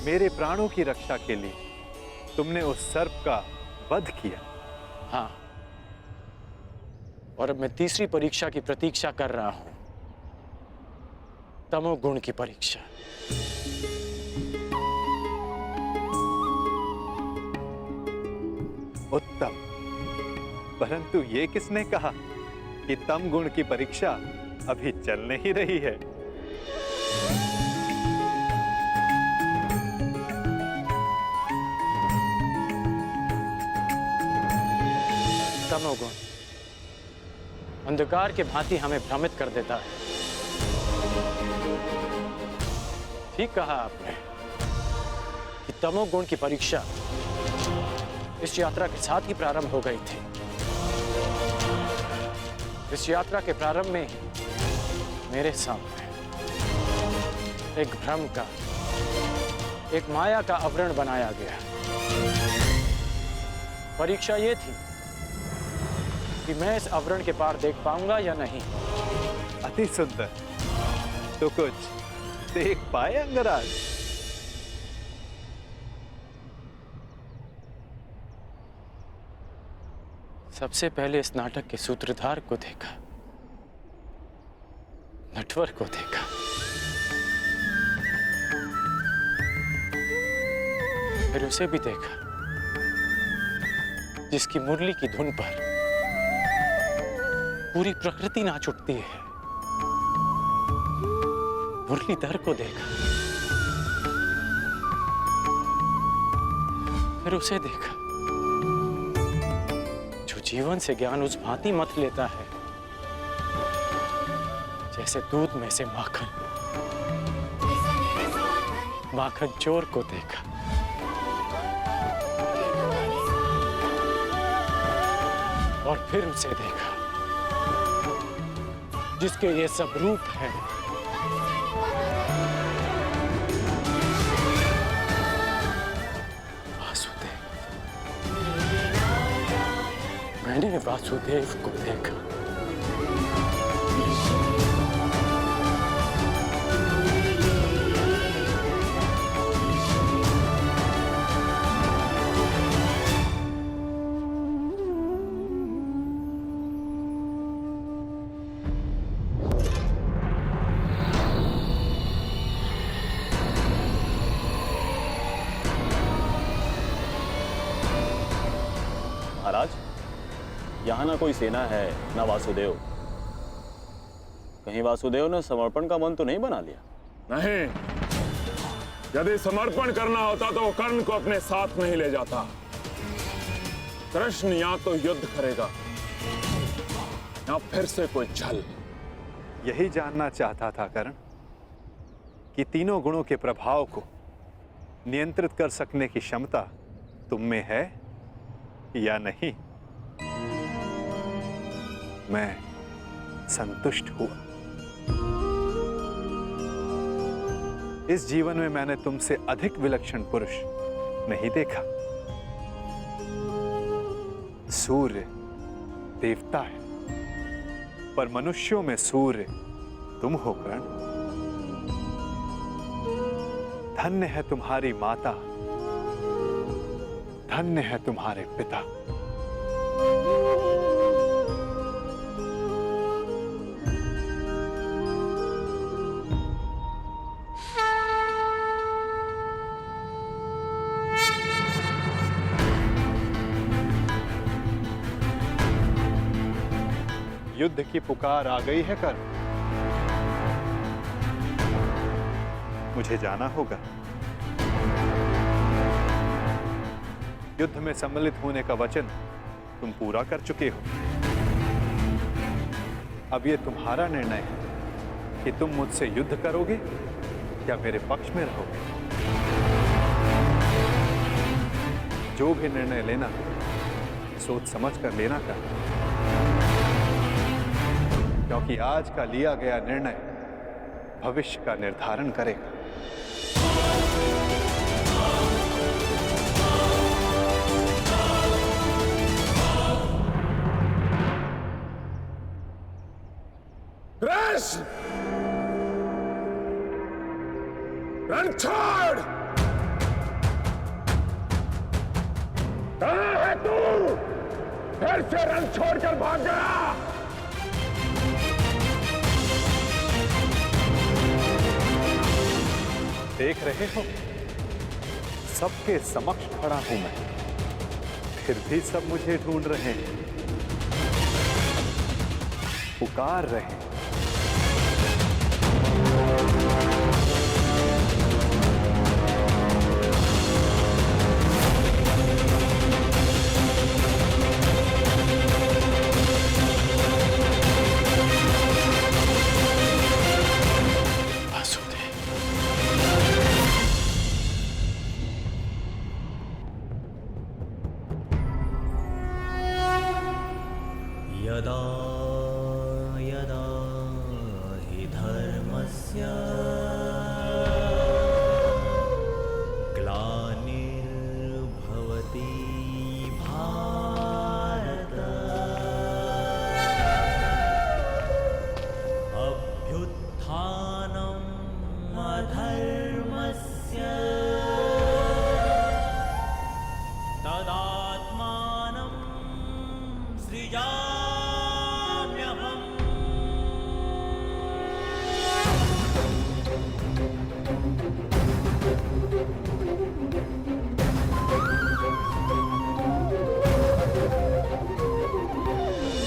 मेरे प्राणों की रक्षा के लिए तुमने उस सर्प का वध किया। हाँ, और अब मैं तीसरी परीक्षा की प्रतीक्षा कर रहा हूं, तमोगुण की परीक्षा। उत्तम, परंतु ये किसने कहा कि तम गुण की परीक्षा अभी चल नहीं रही है? तमोगुण अंधकार के भांति हमें भ्रमित कर देता है। ठीक कहा आपने कि तमोगुण की परीक्षा इस यात्रा के साथ ही प्रारंभ हो गई थी। इस यात्रा के प्रारंभ में ही मेरे सामने एक भ्रम का, एक माया का आवरण बनाया गया। परीक्षा ये थी कि मैं इस आवरण के पार देख पाऊंगा या नहीं। अति सुंदर, तो कुछ देख पाए अंगराज? सबसे पहले इस नाटक के सूत्रधार को देखा, नटवर को देखा। फिर उसे भी देखा जिसकी मुरली की धुन पर पूरी प्रकृति नाच उठती है। मुरलीधर को देखा, फिर उसे देखा जो जीवन से ज्ञान उस भांति मथ लेता है जैसे दूध में से माखन। माखन चोर को देखा, और फिर उसे देखा जिसके ये सब रूप हैं। वासुदेव। मैंने वासुदेव को देखा। महाराज, यहाँ ना कोई सेना है ना वासुदेव। कहीं वासुदेव ने समर्पण का मन तो नहीं बना लिया? नहीं, यदि समर्पण करना होता तो वो कर्ण को अपने साथ नहीं ले जाता। कृष्ण या तो युद्ध करेगा या फिर से कोई छल। यही जानना चाहता था कर्ण कि तीनों गुणों के प्रभाव को नियंत्रित कर सकने की क्षमता तुम में है या नहीं। मैं संतुष्ट हुआ। इस जीवन में मैंने तुमसे अधिक विलक्षण पुरुष नहीं देखा। सूर्य देवता है, पर मनुष्यों में सूर्य तुम हो कर्ण। धन्य है तुम्हारी माता, धन्य है तुम्हारे पिता। युद्ध की पुकार आ गई है कर्ण। मुझे जाना होगा। युद्ध में सम्मिलित होने का वचन तुम पूरा कर चुके हो। अब यह तुम्हारा निर्णय है कि तुम मुझसे युद्ध करोगे या मेरे पक्ष में रहोगे। जो भी निर्णय लेना सोच समझ कर लेना कर, क्योंकि आज का लिया गया निर्णय भविष्य का निर्धारण करेगा। कृष्ण, रण छोड़! कहाँ है तू? फिर से रंग छोड़कर भाग गया। देख रहे हो, सबके समक्ष खड़ा हूं मैं, फिर भी सब मुझे ढूंढ रहे हैं, पुकार रहे हैं। यदा यदा हि धर्मस्य ग्लानिर्भवति भारत अभ्युत्थानम् अधर्मस्य तदात्मानं सृजाम्यहम्।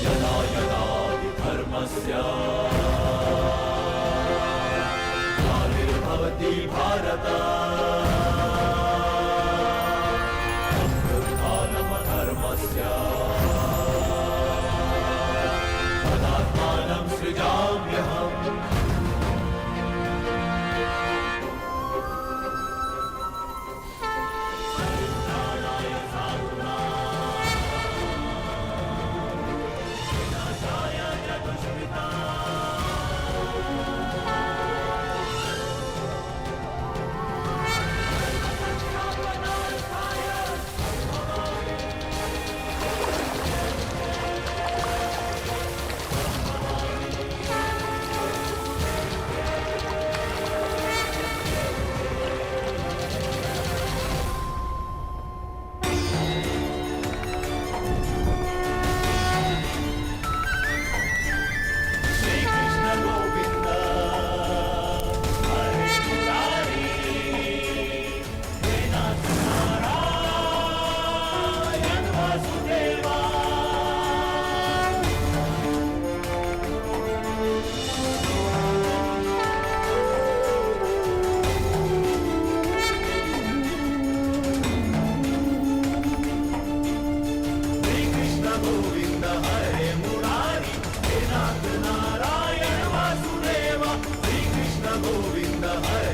यदा यदा हि धर्मस्य ग्लानिर्भवति भारत अभ्युत्थानमधर्मस्य तदात्मानं सृजाम्यहम्। गोविंद हरे